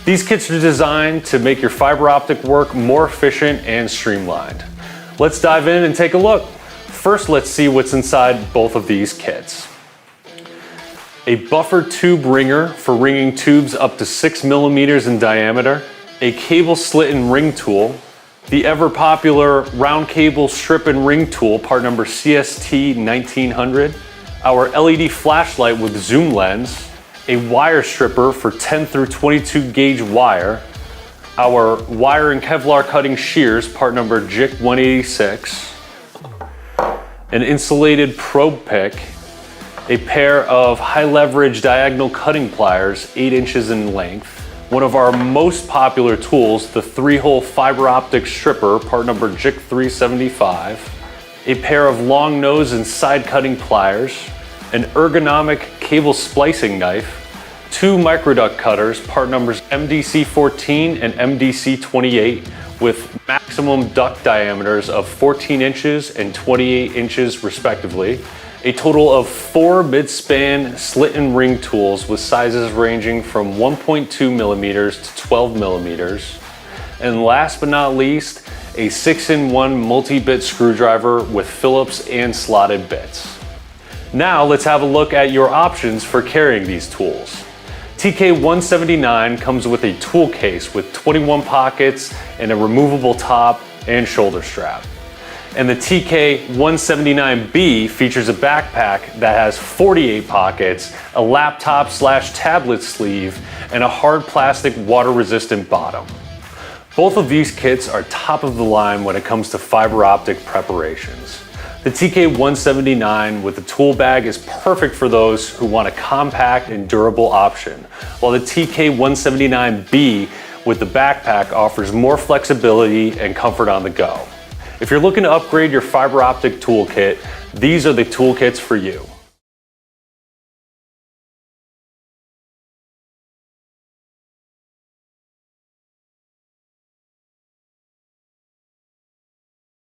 These kits are designed to make your fiber optic work more efficient and streamlined. Let's dive in and take a look. First, let's see what's inside both of these kits. A buffer tube ringer for ringing tubes up to 6 millimeters in diameter, a cable slit and ring tool, the ever popular round cable strip and ring tool, part number CST1900, our LED flashlight with zoom lens, a wire stripper for 10 through 22 gauge wire, our wire and Kevlar cutting shears, part number JIC186, an insulated probe pick, a pair of high leverage diagonal cutting pliers, 8 inches in length, one of our most popular tools, the 3-hole fiber optic stripper, part number JIC375, a pair of long nose and side cutting pliers, an ergonomic cable splicing knife, 2 microduct cutters, part numbers MDC14 and MDC28, with maximum duct diameters of 14 inches and 28 inches respectively, a total of 4 mid-span slit and ring tools with sizes ranging from 1.2 millimeters to 12 millimeters, and last but not least, a 6-in-1 multi-bit screwdriver with Phillips and slotted bits. Now let's have a look at your options for carrying these tools. TK-179 comes with a tool case with 21 pockets and a removable top and shoulder strap. And the TK-179B features a backpack that has 48 pockets, a laptop/tablet sleeve, and a hard plastic water-resistant bottom. Both of these kits are top of the line when it comes to fiber optic preparations. The TK-179 with the tool bag is perfect for those who want a compact and durable option, while the TK-179B with the backpack offers more flexibility and comfort on the go. If you're looking to upgrade your fiber optic toolkit, these are the toolkits for you.